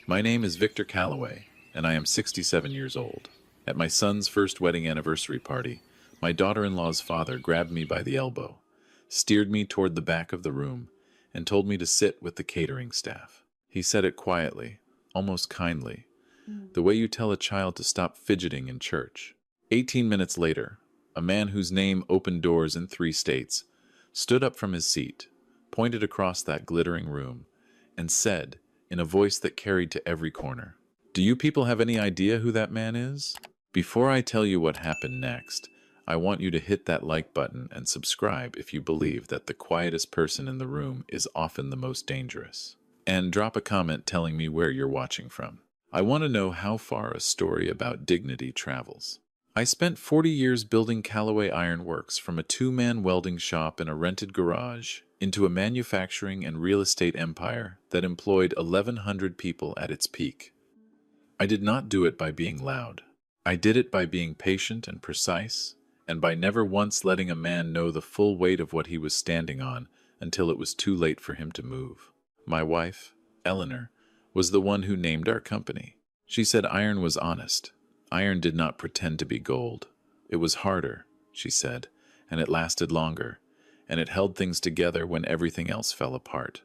My name is Victor Calloway, and I am 67 years old. At my son's first wedding anniversary party, my daughter-in-law's father grabbed me by the elbow, steered me toward the back of the room, and told me to sit with the catering staff. He said it quietly, almost kindly, the way you tell a child to stop fidgeting in church. 18 minutes later, a man whose name opened doors in 3 states stood up from his seat, pointed across that glittering room, and said, in a voice that carried to every corner, "Do you people have any idea who that man is?" Before I tell you what happened next, I want you to hit that like button and subscribe if you believe that the quietest person in the room is often the most dangerous. And drop a comment telling me where you're watching from. I want to know how far a story about dignity travels. I spent 40 years building Callaway Iron Works from a 2-man welding shop in a rented garage into a manufacturing and real estate empire that employed 1,100 people at its peak. I did not do it by being loud. I did it by being patient and precise, and by never once letting a man know the full weight of what he was standing on until it was too late for him to move. My wife, Eleanor, was the one who named our company. She said iron was honest. Iron did not pretend to be gold. It was harder, she said, and it lasted longer, and it held things together when everything else fell apart.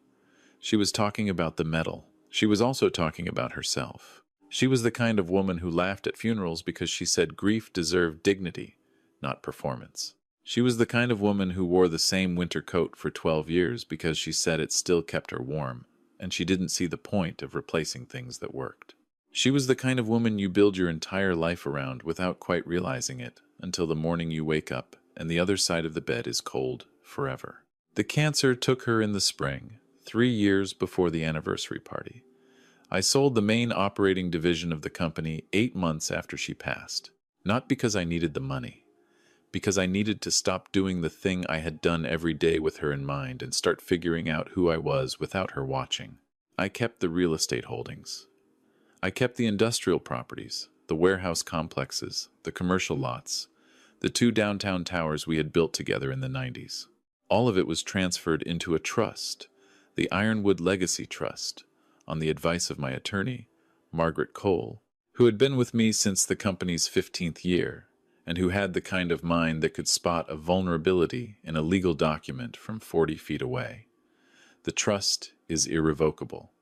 She was talking about the metal. She was also talking about herself. She was the kind of woman who laughed at funerals because she said grief deserved dignity, not performance. She was the kind of woman who wore the same winter coat for 12 years because she said it still kept her warm, and she didn't see the point of replacing things that worked. She was the kind of woman you build your entire life around without quite realizing it until the morning you wake up and the other side of the bed is cold forever. The cancer took her in the spring, 3 years before the anniversary party. I sold the main operating division of the company 8 months after she passed. Not because I needed the money, because I needed to stop doing the thing I had done every day with her in mind and start figuring out who I was without her watching. I kept the real estate holdings. I kept the industrial properties, the warehouse complexes, the commercial lots, the 2 downtown towers we had built together in the 90s. All of it was transferred into a trust, the Ironwood Legacy Trust, on the advice of my attorney, Margaret Cole, who had been with me since the company's 15th year, and who had the kind of mind that could spot a vulnerability in a legal document from 40 feet away. The trust is irrevocable.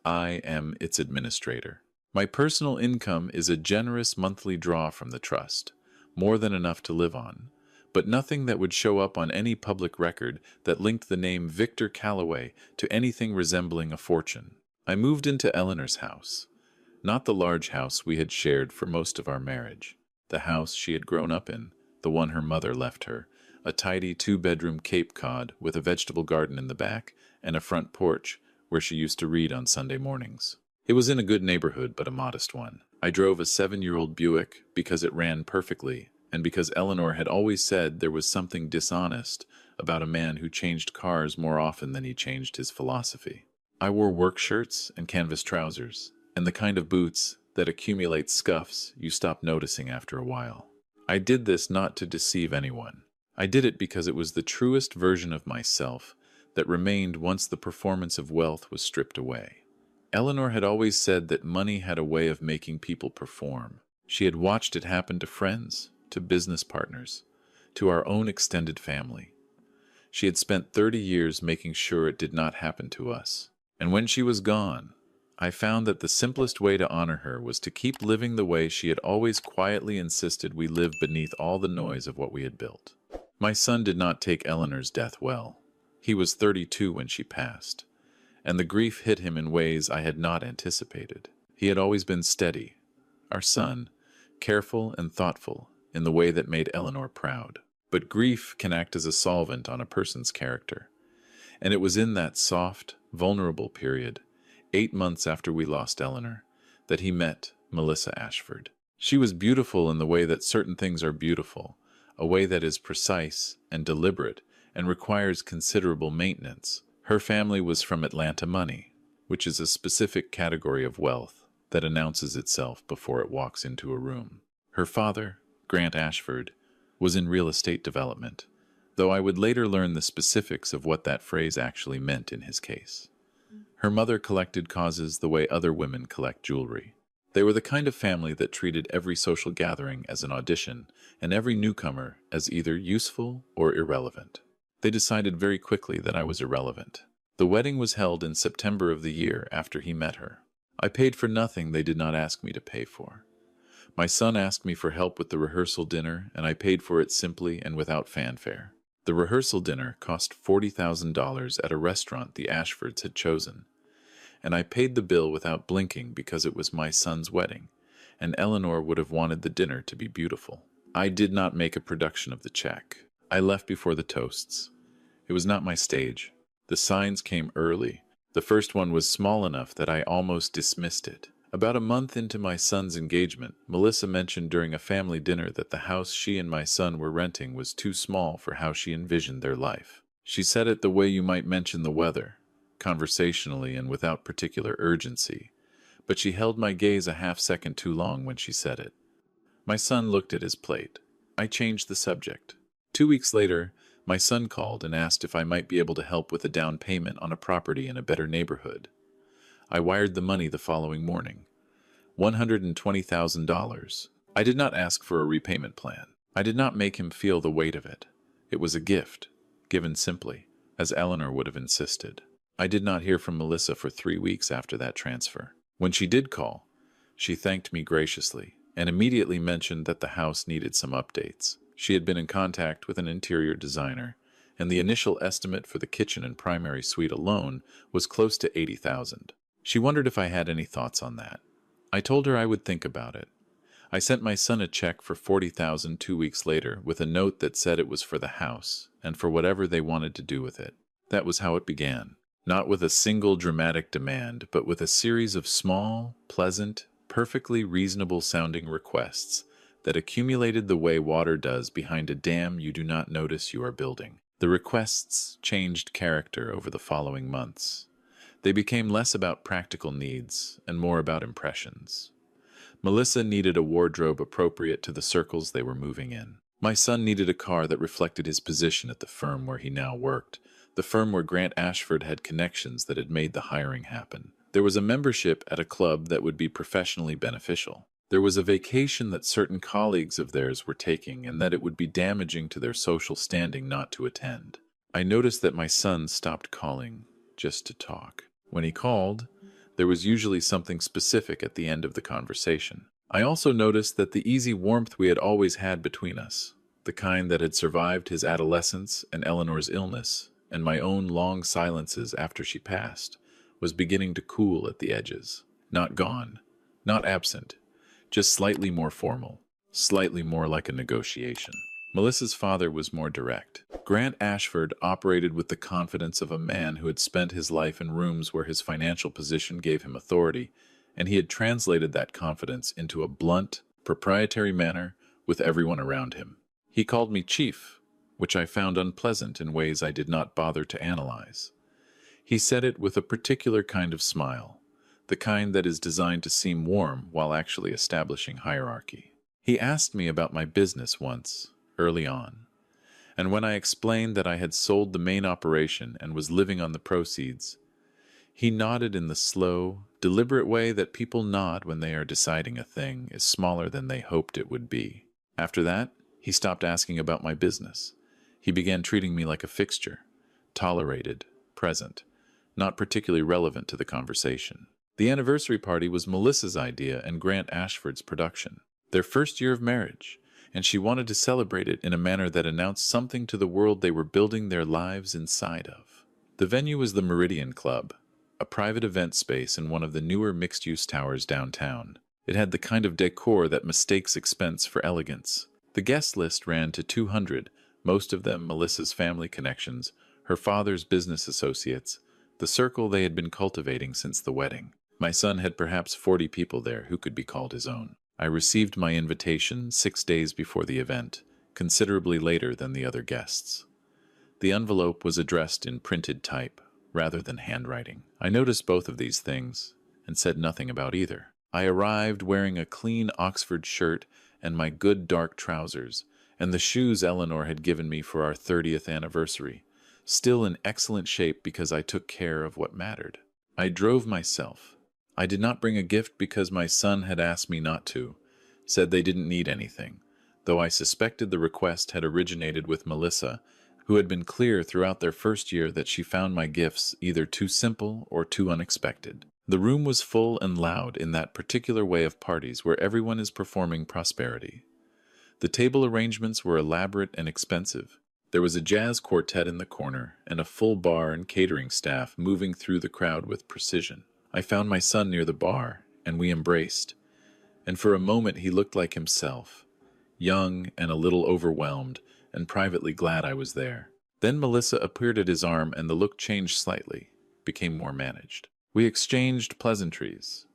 I am its administrator. My personal income is a generous monthly draw from the trust, more than enough to live on, but nothing that would show up on any public record that linked the name Victor Calloway to anything resembling a fortune. I moved into Eleanor's house, not the large house we had shared for most of our marriage, the house she had grown up in, the one her mother left her, a tidy 2-bedroom Cape Cod with a vegetable garden in the back and a front porch where she used to read on Sunday mornings. It was in a good neighborhood, but a modest one. I drove a 7-year-old Buick because it ran perfectly, and because Eleanor had always said there was something dishonest about a man who changed cars more often than he changed his philosophy. I wore work shirts and canvas trousers, and the kind of boots that accumulate scuffs you stop noticing after a while. I did this not to deceive anyone. I did it because it was the truest version of myself that remained once the performance of wealth was stripped away. Eleanor had always said that money had a way of making people perform. She had watched it happen to friends, to business partners, to our own extended family. She had spent 30 years making sure it did not happen to us. And when she was gone, I found that the simplest way to honor her was to keep living the way she had always quietly insisted we live beneath all the noise of what we had built. My son did not take Eleanor's death well. He was 32 when she passed, and the grief hit him in ways I had not anticipated. He had always been steady, our son, careful and thoughtful in the way that made Eleanor proud. But grief can act as a solvent on a person's character, and it was in that soft, vulnerable period, 8 months after we lost Eleanor, that he met Melissa Ashford. She was beautiful in the way that certain things are beautiful, a way that is precise and deliberate and requires considerable maintenance. Her family was from Atlanta money, which is a specific category of wealth that announces itself before it walks into a room. Her father, Grant Ashford, was in real estate development, though I would later learn the specifics of what that phrase actually meant in his case. Her mother collected causes the way other women collect jewelry. They were the kind of family that treated every social gathering as an audition and every newcomer as either useful or irrelevant. They decided very quickly that I was irrelevant. The wedding was held in September of the year after he met her. I paid for nothing they did not ask me to pay for. My son asked me for help with the rehearsal dinner, and I paid for it simply and without fanfare. The rehearsal dinner cost $40,000 at a restaurant the Ashfords had chosen, and I paid the bill without blinking because it was my son's wedding, and Eleanor would have wanted the dinner to be beautiful. I did not make a production of the check. I left before the toasts. It was not my stage. The signs came early. The first one was small enough that I almost dismissed it. About a month into my son's engagement, Melissa mentioned during a family dinner that the house she and my son were renting was too small for how she envisioned their life. She said it the way you might mention the weather, conversationally and without particular urgency, but she held my gaze a half-second too long when she said it. My son looked at his plate. I changed the subject. 2 weeks later, my son called and asked if I might be able to help with a down payment on a property in a better neighborhood. I wired the money the following morning. $120,000. I did not ask for a repayment plan. I did not make him feel the weight of it. It was a gift, given simply, as Eleanor would have insisted. I did not hear from Melissa for 3 weeks after that transfer. When she did call, she thanked me graciously and immediately mentioned that the house needed some updates. She had been in contact with an interior designer, and the initial estimate for the kitchen and primary suite alone was close to $80,000. She wondered if I had any thoughts on that. I told her I would think about it. I sent my son a check for $40,000 2 weeks later with a note that said it was for the house and for whatever they wanted to do with it. That was how it began. Not with a single dramatic demand, but with a series of small, pleasant, perfectly reasonable-sounding requests that accumulated the way water does behind a dam you do not notice you are building. The requests changed character over the following months. They became less about practical needs and more about impressions. Melissa needed a wardrobe appropriate to the circles they were moving in. My son needed a car that reflected his position at the firm where he now worked, the firm where Grant Ashford had connections that had made the hiring happen. There was a membership at a club that would be professionally beneficial. There was a vacation that certain colleagues of theirs were taking and that it would be damaging to their social standing not to attend. I noticed that my son stopped calling just to talk. When he called, there was usually something specific at the end of the conversation. I also noticed that the easy warmth we had always had between us, the kind that had survived his adolescence and Eleanor's illness, and my own long silences after she passed, was beginning to cool at the edges. Not gone, not absent, just slightly more formal, slightly more like a negotiation. Melissa's father was more direct. Grant Ashford operated with the confidence of a man who had spent his life in rooms where his financial position gave him authority, and he had translated that confidence into a blunt, proprietary manner with everyone around him. He called me chief, which I found unpleasant in ways I did not bother to analyze. He said it with a particular kind of smile, the kind that is designed to seem warm while actually establishing hierarchy. He asked me about my business once, early on, and when I explained that I had sold the main operation and was living on the proceeds, he nodded in the slow, deliberate way that people nod when they are deciding a thing is smaller than they hoped it would be. After that, he stopped asking about my business. He began treating me like a fixture, tolerated, present, not particularly relevant to the conversation. The anniversary party was Melissa's idea and Grant Ashford's production, their first year of marriage, and she wanted to celebrate it in a manner that announced something to the world they were building their lives inside of. The venue was the Meridian Club, a private event space in one of the newer mixed-use towers downtown. It had the kind of decor that mistakes expense for elegance. The guest list ran to 200, most of them Melissa's family connections, her father's business associates, the circle they had been cultivating since the wedding. My son had perhaps 40 people there who could be called his own. I received my invitation 6 days before the event, considerably later than the other guests. The envelope was addressed in printed type, rather than handwriting. I noticed both of these things, and said nothing about either. I arrived wearing a clean Oxford shirt and my good dark trousers, and the shoes Eleanor had given me for our 30th anniversary, still in excellent shape because I took care of what mattered. I drove myself. I did not bring a gift because my son had asked me not to, said they didn't need anything, though I suspected the request had originated with Melissa, who had been clear throughout their first year that she found my gifts either too simple or too unexpected. The room was full and loud in that particular way of parties where everyone is performing prosperity. The table arrangements were elaborate and expensive. There was a jazz quartet in the corner, and a full bar and catering staff moving through the crowd with precision. I found my son near the bar, and we embraced. And for a moment he looked like himself, young and a little overwhelmed, and privately glad I was there. Then Melissa appeared at his arm, and the look changed slightly, became more managed. We exchanged pleasantries.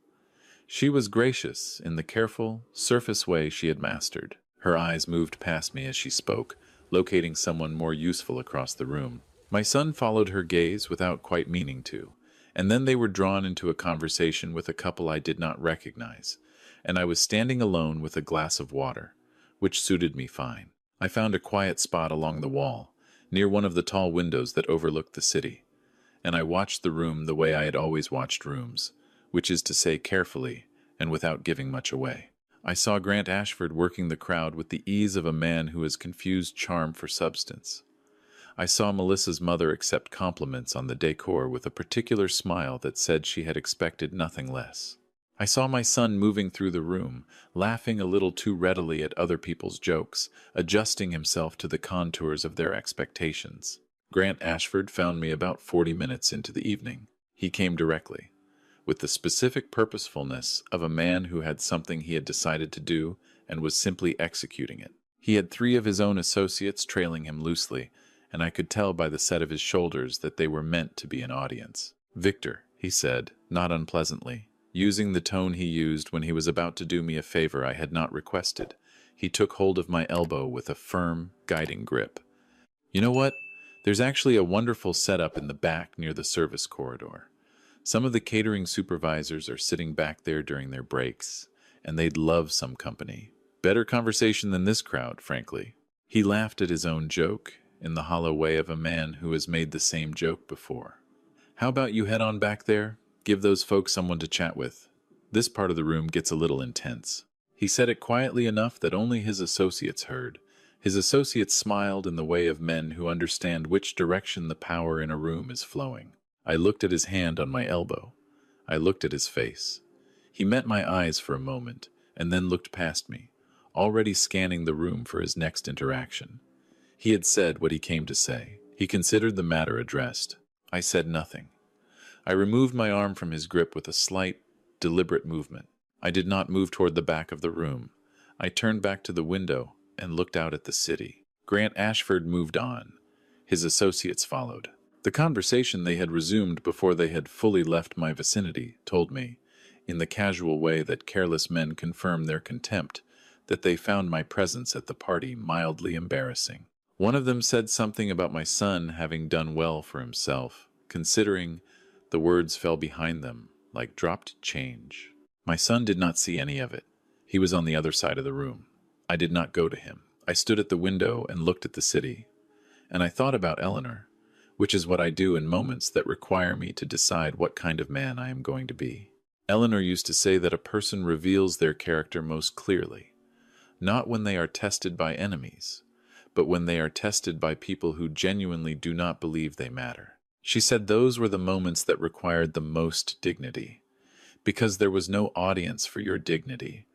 She was gracious in the careful, surface way she had mastered. Her eyes moved past me as she spoke, locating someone more useful across the room. My son followed her gaze without quite meaning to, and then they were drawn into a conversation with a couple I did not recognize, and I was standing alone with a glass of water, which suited me fine. I found a quiet spot along the wall, near one of the tall windows that overlooked the city, and I watched the room the way I had always watched rooms, which is to say carefully and without giving much away. I saw Grant Ashford working the crowd with the ease of a man who has confused charm for substance. I saw Melissa's mother accept compliments on the decor with a particular smile that said she had expected nothing less. I saw my son moving through the room, laughing a little too readily at other people's jokes, adjusting himself to the contours of their expectations. Grant Ashford found me about 40 minutes into the evening. He came directly, with the specific purposefulness of a man who had something he had decided to do and was simply executing it. He had 3 of his own associates trailing him loosely, and I could tell by the set of his shoulders that they were meant to be an audience. "Victor," he said, not unpleasantly, using the tone he used when he was about to do me a favor I had not requested. He took hold of my elbow with a firm, guiding grip. "You know what? There's actually a wonderful setup in the back near the service corridor. Some of the catering supervisors are sitting back there during their breaks, and they'd love some company. Better conversation than this crowd, frankly." He laughed at his own joke, in the hollow way of a man who has made the same joke before. "How about you head on back there? Give those folks someone to chat with. This part of the room gets a little intense." He said it quietly enough that only his associates heard. His associates smiled in the way of men who understand which direction the power in a room is flowing. I looked at his hand on my elbow. I looked at his face. He met my eyes for a moment, and then looked past me, already scanning the room for his next interaction. He had said what he came to say. He considered the matter addressed. I said nothing. I removed my arm from his grip with a slight, deliberate movement. I did not move toward the back of the room. I turned back to the window and looked out at the city. Grant Ashford moved on. His associates followed. The conversation they had resumed before they had fully left my vicinity told me, in the casual way that careless men confirm their contempt, that they found my presence at the party mildly embarrassing. One of them said something about my son having done well for himself, considering the words fell behind them like dropped change. My son did not see any of it. He was on the other side of the room. I did not go to him. I stood at the window and looked at the city, and I thought about Eleanor, which is what I do in moments that require me to decide what kind of man I am going to be. Eleanor used to say that a person reveals their character most clearly, not when they are tested by enemies, but when they are tested by people who genuinely do not believe they matter. She said those were the moments that required the most dignity, because there was no audience for your dignity,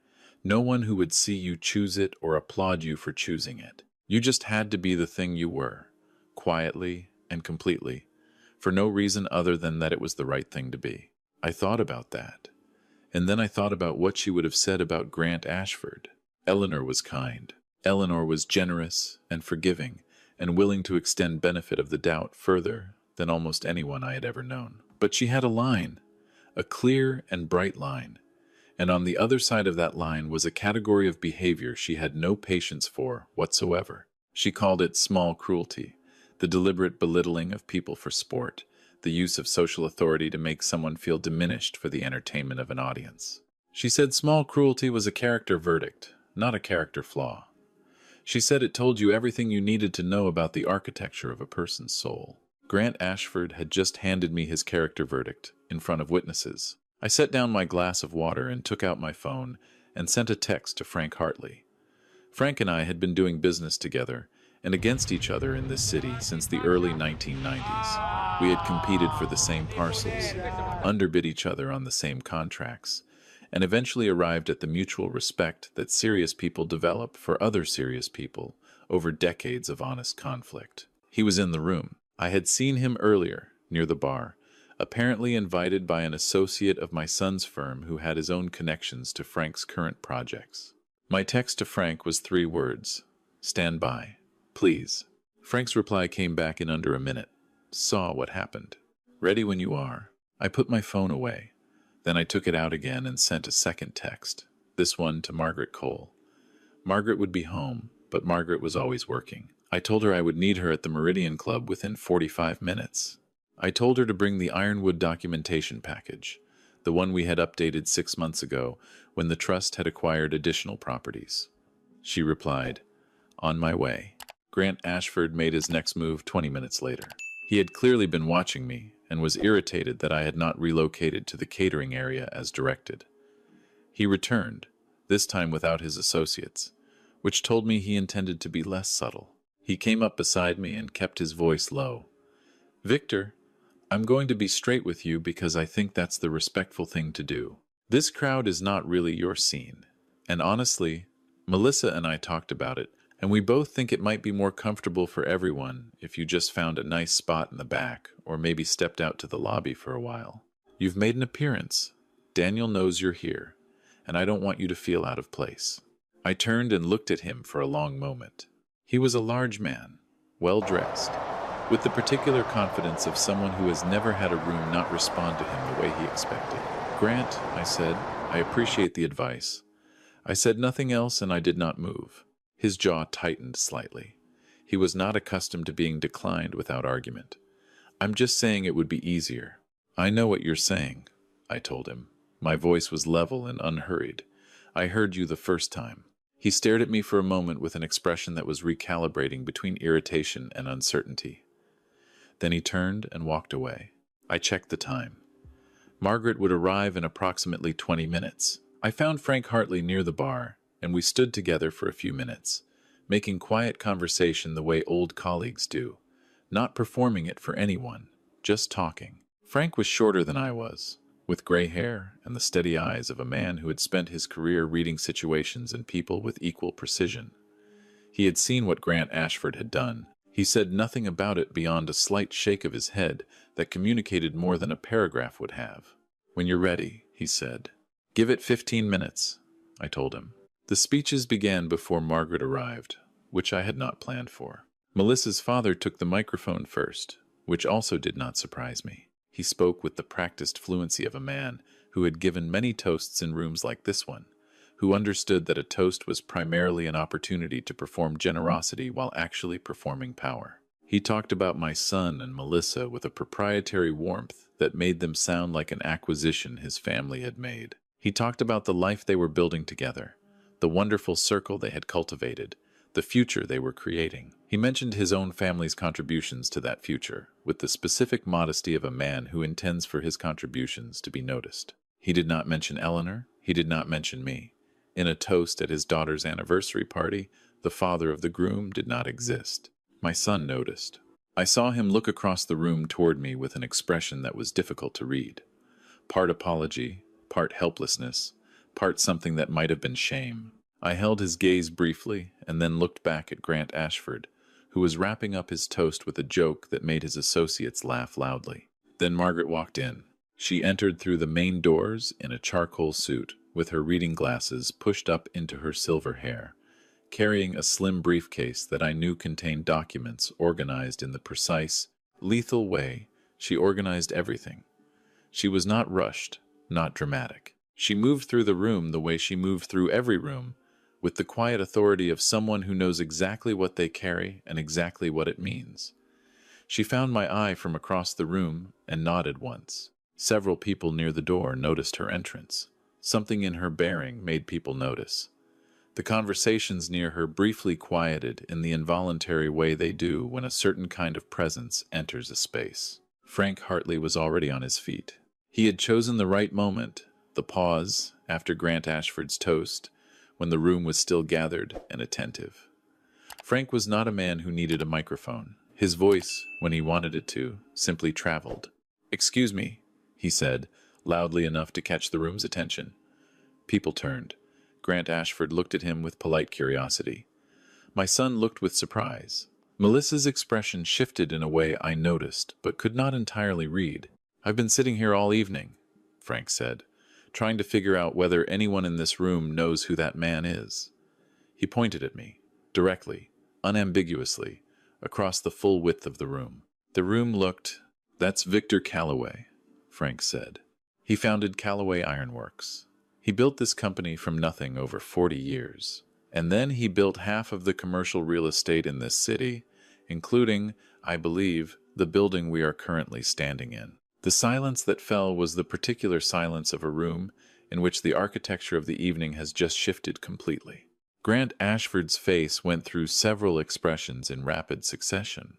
no one who would see you choose it or applaud you for choosing it. You just had to be the thing you were, quietly and completely, for no reason other than that it was the right thing to be. I thought about that, and then I thought about what she would have said about Grant Ashford. Eleanor was kind. Eleanor was generous and forgiving, and willing to extend benefit of the doubt further than almost anyone I had ever known. But she had a line, a clear and bright line, and on the other side of that line was a category of behavior she had no patience for whatsoever. She called it small cruelty, the deliberate belittling of people for sport, the use of social authority to make someone feel diminished for the entertainment of an audience. She said small cruelty was a character verdict, not a character flaw. She said it told you everything you needed to know about the architecture of a person's soul. Grant Ashford had just handed me his character verdict, in front of witnesses. I set down my glass of water and took out my phone and sent a text to Frank Hartley. Frank and I had been doing business together and against each other in this city since the early 1990s. We had competed for the same parcels, underbid each other on the same contracts, and eventually arrived at the mutual respect that serious people develop for other serious people over decades of honest conflict. He was in the room. I had seen him earlier, near the bar, apparently invited by an associate of my son's firm who had his own connections to Frank's current projects. My text to Frank was 3 words: "Stand by, please." Frank's reply came back in under a minute. "Saw what happened. Ready when you are." I put my phone away. Then I took it out again and sent a second text, this one to Margaret Cole. Margaret would be home, but Margaret was always working. I told her I would need her at the Meridian Club within 45 minutes. I told her to bring the Ironwood documentation package, the one we had updated 6 months ago when the trust had acquired additional properties. She replied, "On my way." Grant Ashford made his next move 20 minutes later. He had clearly been watching me and was irritated that I had not relocated to the catering area as directed. He returned, this time without his associates, which told me he intended to be less subtle. He came up beside me and kept his voice low. "Victor, I'm going to be straight with you because I think that's the respectful thing to do. This crowd is not really your scene. And honestly, Melissa and I talked about it, and we both think it might be more comfortable for everyone if you just found a nice spot in the back or maybe stepped out to the lobby for a while. You've made an appearance. Daniel knows you're here, and I don't want you to feel out of place." I turned and looked at him for a long moment. He was a large man, well-dressed, with the particular confidence of someone who has never had a room not respond to him the way he expected. "Grant," I said, "I appreciate the advice." I said nothing else and I did not move. His jaw tightened slightly. He was not accustomed to being declined without argument. "I'm just saying it would be easier." "I know what you're saying," I told him. My voice was level and unhurried. "I heard you the first time." He stared at me for a moment with an expression that was recalibrating between irritation and uncertainty. Then he turned and walked away. I checked the time. Margaret would arrive in approximately 20 minutes. I found Frank Hartley near the bar, and we stood together for a few minutes, making quiet conversation the way old colleagues do, not performing it for anyone, just talking. Frank was shorter than I was, with gray hair and the steady eyes of a man who had spent his career reading situations and people with equal precision. He had seen what Grant Ashford had done. He said nothing about it beyond a slight shake of his head that communicated more than a paragraph would have. "When you're ready," he said. "Give it 15 minutes, I told him. The speeches began before Margaret arrived, which I had not planned for. Melissa's father took the microphone first, which also did not surprise me. He spoke with the practiced fluency of a man who had given many toasts in rooms like this one, who understood that a toast was primarily an opportunity to perform generosity while actually performing power. He talked about my son and Melissa with a proprietary warmth that made them sound like an acquisition his family had made. He talked about the life they were building together, the wonderful circle they had cultivated, the future they were creating. He mentioned his own family's contributions to that future, with the specific modesty of a man who intends for his contributions to be noticed. He did not mention Eleanor. He did not mention me. In a toast at his daughter's anniversary party, the father of the groom did not exist. My son noticed. I saw him look across the room toward me with an expression that was difficult to read. Part apology, part helplessness, part something that might have been shame. I held his gaze briefly and then looked back at Grant Ashford, who was wrapping up his toast with a joke that made his associates laugh loudly. Then Margaret walked in. She entered through the main doors in a charcoal suit, with her reading glasses pushed up into her silver hair, carrying a slim briefcase that I knew contained documents organized in the precise, lethal way she organized everything. She was not rushed, not dramatic. She moved through the room the way she moved through every room, with the quiet authority of someone who knows exactly what they carry and exactly what it means. She found my eye from across the room and nodded once. Several people near the door noticed her entrance. Something in her bearing made people notice. The conversations near her briefly quieted in the involuntary way they do when a certain kind of presence enters a space. Frank Hartley was already on his feet. He had chosen the right moment, the pause after Grant Ashford's toast, when the room was still gathered and attentive. Frank was not a man who needed a microphone. His voice, when he wanted it to, simply traveled. "Excuse me," he said, loudly enough to catch the room's attention. People turned. Grant Ashford looked at him with polite curiosity. My son looked with surprise. Melissa's expression shifted in a way I noticed, but could not entirely read. "I've been sitting here all evening," Frank said, "trying to figure out whether anyone in this room knows who that man is." He pointed at me, directly, unambiguously, across the full width of the room. The room looked— "That's Victor Calloway," Frank said. "He founded Calloway Ironworks. He built this company from nothing over 40 years. And then he built half of the commercial real estate in this city, including, I believe, the building we are currently standing in." The silence that fell was the particular silence of a room in which the architecture of the evening has just shifted completely. Grant Ashford's face went through several expressions in rapid succession.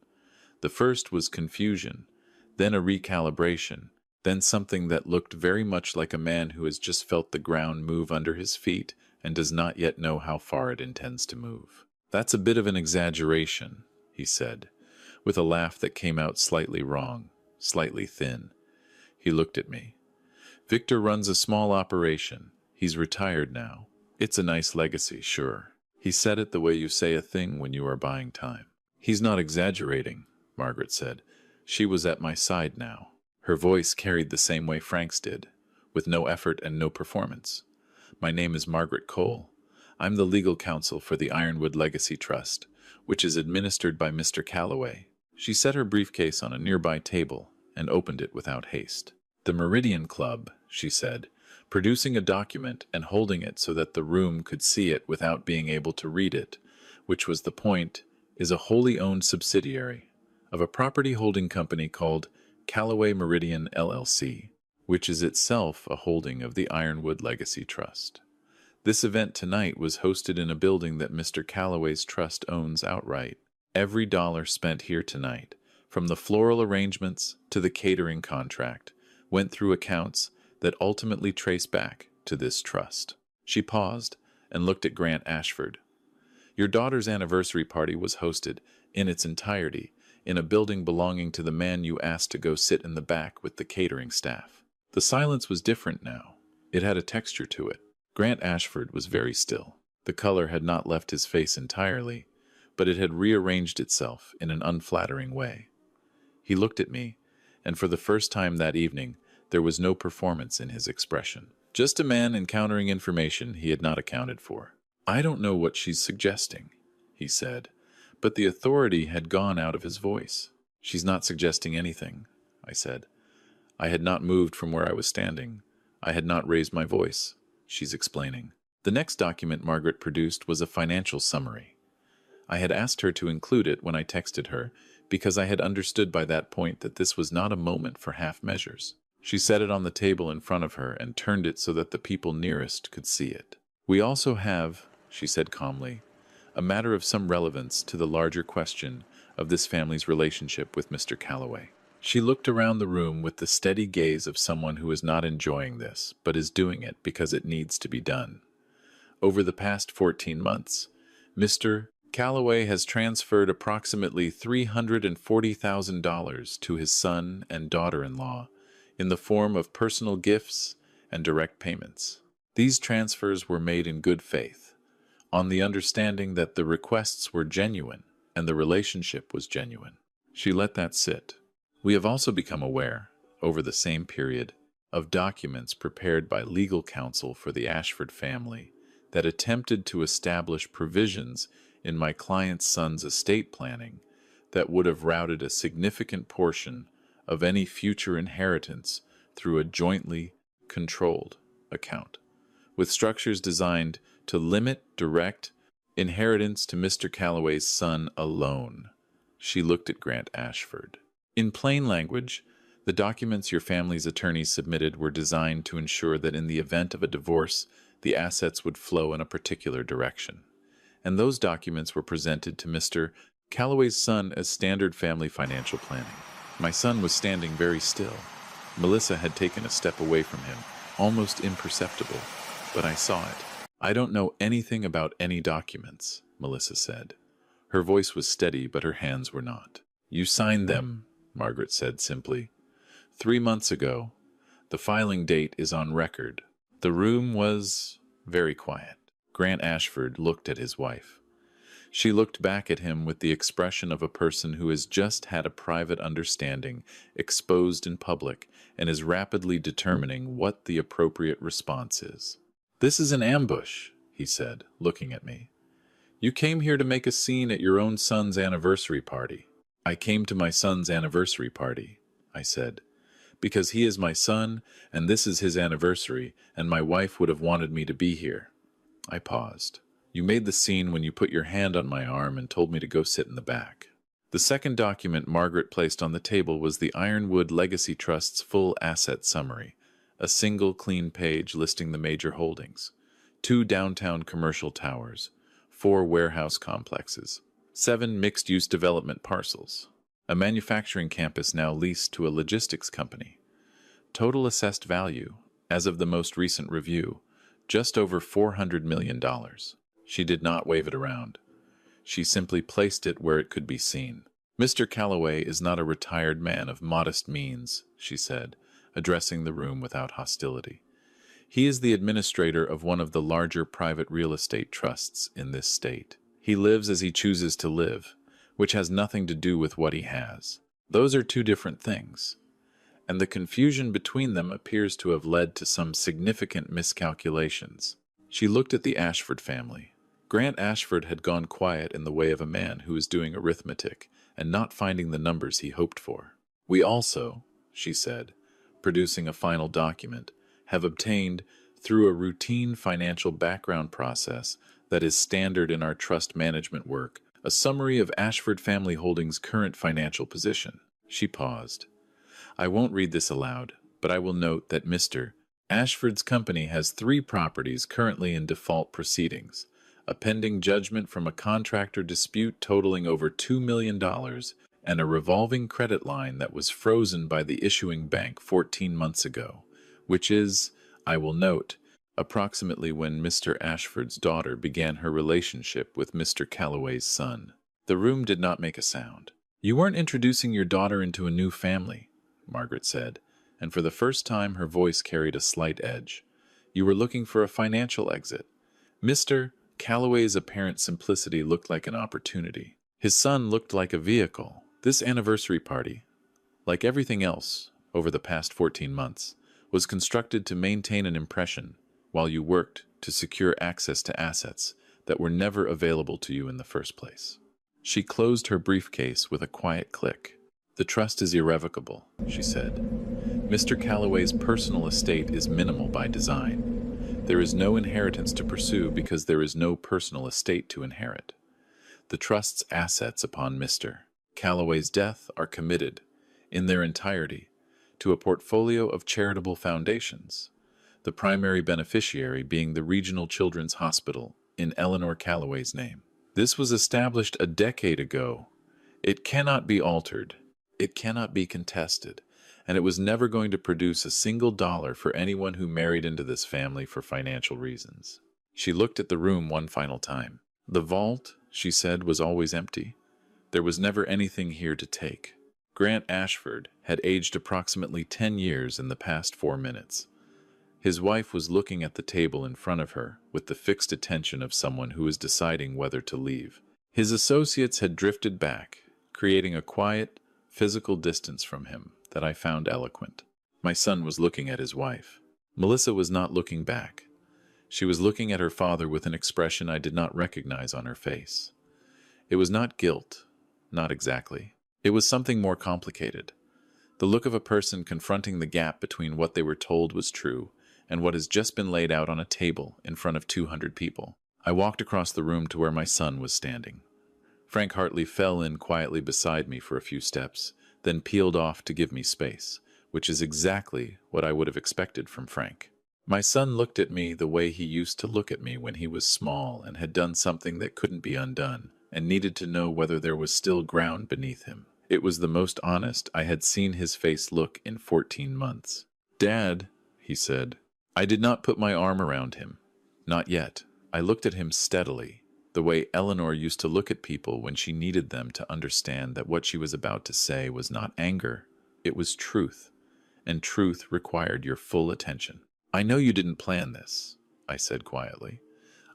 The first was confusion, then a recalibration, then something that looked very much like a man who has just felt the ground move under his feet and does not yet know how far it intends to move. "That's a bit of an exaggeration," he said, with a laugh that came out slightly wrong, slightly thin. He looked at me. "Victor runs a small operation. He's retired now. It's a nice legacy, sure." He said it the way you say a thing when you are buying time. "He's not exaggerating," Margaret said. She was at my side now. Her voice carried the same way Frank's did, with no effort and no performance. "My name is Margaret Cole. I'm the legal counsel for the Ironwood Legacy Trust, which is administered by Mr. Calloway." She set her briefcase on a nearby table and opened it without haste. "The Meridian Club," she said, producing a document and holding it so that the room could see it without being able to read it, which was the point, "is a wholly owned subsidiary of a property holding company called Calloway Meridian LLC, which is itself a holding of the Ironwood Legacy Trust. This event tonight was hosted in a building that Mr. Calloway's trust owns outright. Every dollar spent here tonight, from the floral arrangements to the catering contract, went through accounts that ultimately trace back to this trust." She paused and looked at Grant Ashford. "Your daughter's anniversary party was hosted, in its entirety, in a building belonging to the man you asked to go sit in the back with the catering staff." The silence was different now. It had a texture to it. Grant Ashford was very still. The color had not left his face entirely, but it had rearranged itself in an unflattering way. He looked at me, and for the first time that evening, there was no performance in his expression. Just a man encountering information he had not accounted for. "I don't know what she's suggesting," he said, but the authority had gone out of his voice. "She's not suggesting anything," I said. I had not moved from where I was standing. I had not raised my voice. "She's explaining." The next document Margaret produced was a financial summary. I had asked her to include it when I texted her, because I had understood by that point that this was not a moment for half measures. She set it on the table in front of her and turned it so that the people nearest could see it. "We also have," she said calmly, "a matter of some relevance to the larger question of this family's relationship with Mr. Calloway." She looked around the room with the steady gaze of someone who is not enjoying this, but is doing it because it needs to be done. "Over the past 14 months, Mr. Calloway has transferred approximately $340,000 to his son and daughter-in-law in the form of personal gifts and direct payments. These transfers were made in good faith, on the understanding that the requests were genuine and the relationship was genuine." She let that sit. "We have also become aware, over the same period, of documents prepared by legal counsel for the Ashford family that attempted to establish provisions in my client's son's estate planning that would have routed a significant portion of any future inheritance through a jointly controlled account, with structures designed to limit direct inheritance to Mr. Calloway's son alone." She looked at Grant Ashford. "In plain language, the documents your family's attorneys submitted were designed to ensure that in the event of a divorce, the assets would flow in a particular direction. And those documents were presented to Mr. Calloway's son as standard family financial planning. My son was standing very still. Melissa had taken a step away from him, almost imperceptible, but I saw it. "I don't know anything about any documents," Melissa said. Her voice was steady, but her hands were not. "You signed them," Margaret said simply. "3 months ago. The filing date is on record." The room was very quiet. Grant Ashford looked at his wife. She looked back at him with the expression of a person who has just had a private understanding exposed in public and is rapidly determining what the appropriate response is. "This is an ambush," he said, looking at me. "You came here to make a scene at your own son's anniversary party." "I came to my son's anniversary party," I said, "because he is my son, and this is his anniversary, and my wife would have wanted me to be here." I paused. "You made the scene when you put your hand on my arm and told me to go sit in the back." The second document Margaret placed on the table was the Ironwood Legacy Trust's full asset summary, a single clean page listing the major holdings: 2 downtown commercial towers, 4 warehouse complexes, 7 mixed-use development parcels, a manufacturing campus now leased to a logistics company. Total assessed value, as of the most recent review, just over $400 million. She did not wave it around. She simply placed it where it could be seen. "Mr. Calloway is not a retired man of modest means," she said, addressing the room without hostility. "He is the administrator of one of the larger private real estate trusts in this state. He lives as he chooses to live, which has nothing to do with what he has. Those are 2 different things, and the confusion between them appears to have led to some significant miscalculations." She looked at the Ashford family. Grant Ashford had gone quiet in the way of a man who is doing arithmetic and not finding the numbers he hoped for. "We also," she said, producing a final document, "have obtained, through a routine financial background process that is standard in our trust management work, a summary of Ashford Family Holdings' current financial position." She paused. "I won't read this aloud, but I will note that Mr. Ashford's company has 3 properties currently in default proceedings, a pending judgment from a contractor dispute totaling over $2 million, and a revolving credit line that was frozen by the issuing bank 14 months ago, which is, I will note, approximately when Mr. Ashford's daughter began her relationship with Mr. Calloway's son. The room did not make a sound. "You weren't introducing your daughter into a new family," Margaret said, and for the first time her voice carried a slight edge. "You were looking for a financial exit. Mr. Calloway's apparent simplicity looked like an opportunity. His son looked like a vehicle. This anniversary party, like everything else over the past 14 months, was constructed to maintain an impression while you worked to secure access to assets that were never available to you in the first place." She closed her briefcase with a quiet click. "The trust is irrevocable," she said. "Mr. Calloway's personal estate is minimal by design. There is no inheritance to pursue because there is no personal estate to inherit. The trust's assets upon Mr. Calloway's death are committed, in their entirety, to a portfolio of charitable foundations, the primary beneficiary being the Regional Children's Hospital in Eleanor Calloway's name. This was established a decade ago. It cannot be altered. It cannot be contested, and it was never going to produce a single dollar for anyone who married into this family for financial reasons." She looked at the room one final time. "The vault," she said, "was always empty. There was never anything here to take." Grant Ashford had aged approximately 10 years in the past 4 minutes. His wife was looking at the table in front of her with the fixed attention of someone who is deciding whether to leave. His associates had drifted back, creating a quiet, physical distance from him that I found eloquent. My son was looking at his wife. Melissa was not looking back. She was looking at her father with an expression I did not recognize on her face. It was not guilt, not exactly. It was something more complicated. The look of a person confronting the gap between what they were told was true and what has just been laid out on a table in front of 200 people. I walked across the room to where my son was standing. Frank Hartley fell in quietly beside me for a few steps, then peeled off to give me space, which is exactly what I would have expected from Frank. My son looked at me the way he used to look at me when he was small and had done something that couldn't be undone, and needed to know whether there was still ground beneath him. It was the most honest I had seen his face look in 14 months. "Dad," he said. I did not put my arm around him. Not yet. I looked at him steadily, the way Eleanor used to look at people when she needed them to understand that what she was about to say was not anger, it was truth, and truth required your full attention. "I know you didn't plan this," I said quietly.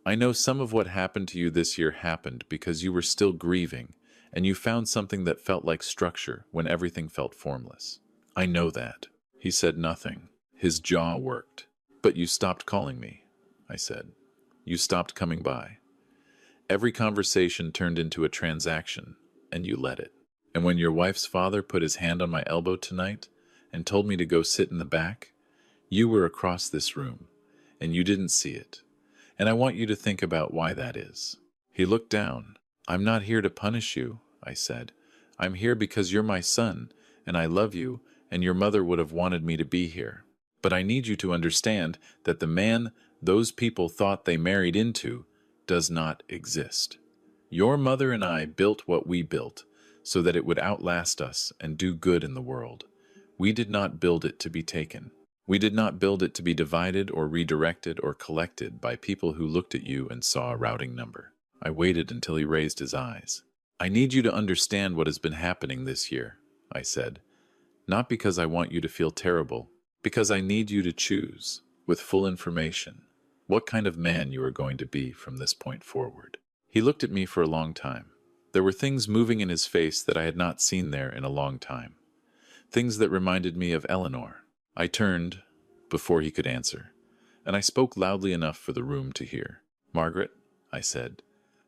"I know some of what happened to you this year happened because you were still grieving, and you found something that felt like structure when everything felt formless. I know that." He said nothing. His jaw worked. "But you stopped calling me," I said. "You stopped coming by. Every conversation turned into a transaction, and you let it. And when your wife's father put his hand on my elbow tonight and told me to go sit in the back, you were across this room, and you didn't see it. And I want you to think about why that is." He looked down. "I'm not here to punish you," I said. "I'm here because you're my son, and I love you, and your mother would have wanted me to be here. But I need you to understand that the man those people thought they married into does not exist. Your mother and I built what we built so that it would outlast us and do good in the world. We did not build it to be taken. We did not build it to be divided or redirected or collected by people who looked at you and saw a routing number." I waited until he raised his eyes. "I need you to understand what has been happening this year," I said. "Not because I want you to feel terrible, because I need you to choose, with full information, what kind of man you are going to be from this point forward." He looked at me for a long time. There were things moving in his face that I had not seen there in a long time. Things that reminded me of Eleanor. I turned before he could answer, and I spoke loudly enough for the room to hear. "Margaret," I said,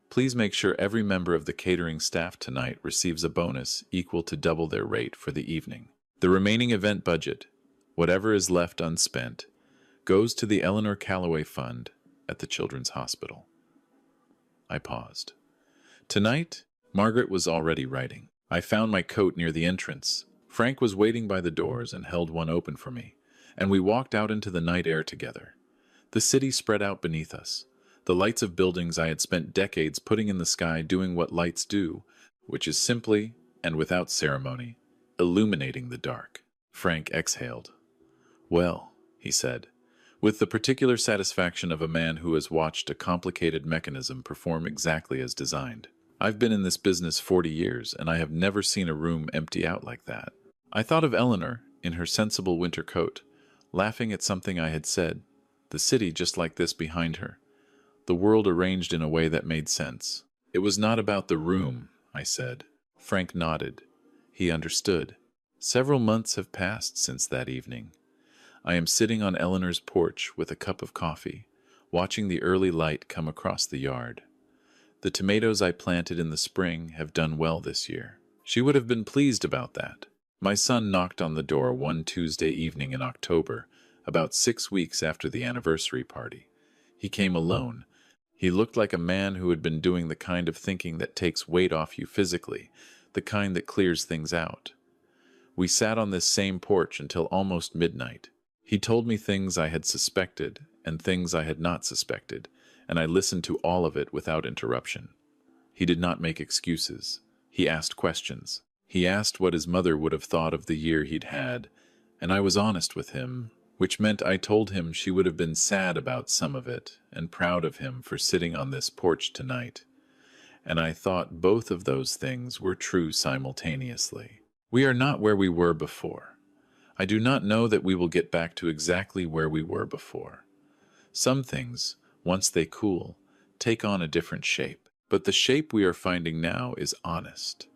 "please make sure every member of the catering staff tonight receives a bonus equal to double their rate for the evening. The remaining event budget, whatever is left unspent, goes to the Eleanor Calloway Fund at the Children's Hospital." I paused. Tonight, Margaret was already writing. I found my coat near the entrance. Frank was waiting by the doors and held one open for me, and we walked out into the night air together. The city spread out beneath us, the lights of buildings I had spent decades putting in the sky doing what lights do, which is simply, and without ceremony, illuminating the dark. Frank exhaled. "Well," he said, with the particular satisfaction of a man who has watched a complicated mechanism perform exactly as designed, "I've been in this business 40 years, and I have never seen a room empty out like that." I thought of Eleanor, in her sensible winter coat, laughing at something I had said, the city just like this behind her, the world arranged in a way that made sense. "It was not about the room," I said. Frank nodded. He understood. Several months have passed since that evening. I am sitting on Eleanor's porch with a cup of coffee, watching the early light come across the yard. The tomatoes I planted in the spring have done well this year. She would have been pleased about that. My son knocked on the door one Tuesday evening in October, about 6 weeks after the anniversary party. He came alone. He looked like a man who had been doing the kind of thinking that takes weight off you physically, the kind that clears things out. We sat on this same porch until almost midnight. He told me things I had suspected and things I had not suspected, and I listened to all of it without interruption. He did not make excuses. He asked questions. He asked what his mother would have thought of the year he'd had, and I was honest with him, which meant I told him she would have been sad about some of it and proud of him for sitting on this porch tonight. And I thought both of those things were true simultaneously. We are not where we were before. I do not know that we will get back to exactly where we were before. Some things, once they cool, take on a different shape. But the shape we are finding now is honest.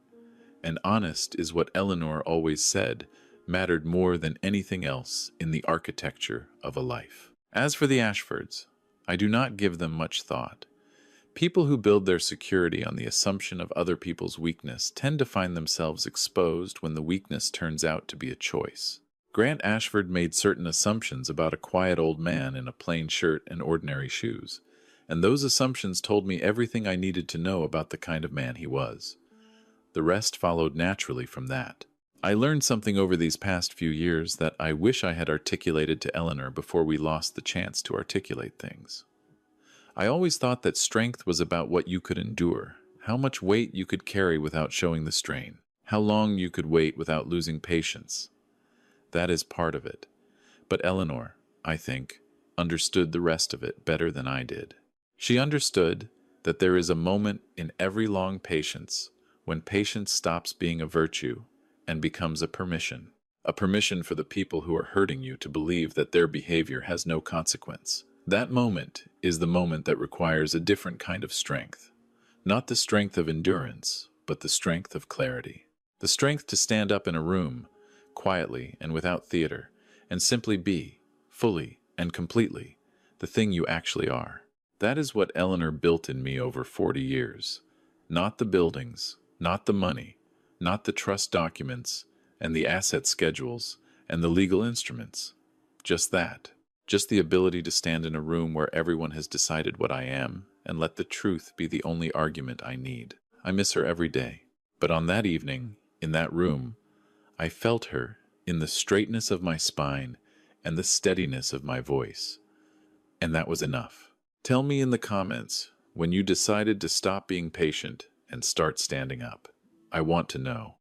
And honest is what Eleanor always said mattered more than anything else in the architecture of a life. As for the Ashfords, I do not give them much thought. People who build their security on the assumption of other people's weakness tend to find themselves exposed when the weakness turns out to be a choice. Grant Ashford made certain assumptions about a quiet old man in a plain shirt and ordinary shoes, and those assumptions told me everything I needed to know about the kind of man he was. The rest followed naturally from that. I learned something over these past few years that I wish I had articulated to Eleanor before we lost the chance to articulate things. I always thought that strength was about what you could endure, how much weight you could carry without showing the strain. how long you could wait without losing patience. That is part of it. But Eleanor, I think, understood the rest of it better than I did. She understood that there is a moment in every long patience when patience stops being a virtue and becomes a permission for the people who are hurting you to believe that their behavior has no consequence. That moment is the moment that requires a different kind of strength. Not the strength of endurance, but the strength of clarity. The strength to stand up in a room, quietly and without theater, and simply be, fully and completely, the thing you actually are. That is what Eleanor built in me over 40 years. Not the buildings, not the money, not the trust documents, and the asset schedules, and the legal instruments. Just that. Just the ability to stand in a room where everyone has decided what I am, and let the truth be the only argument I need. I miss her every day. But on that evening, in that room, I felt her in the straightness of my spine and the steadiness of my voice. And that was enough. Tell me in the comments when you decided to stop being patient and start standing up. I want to know.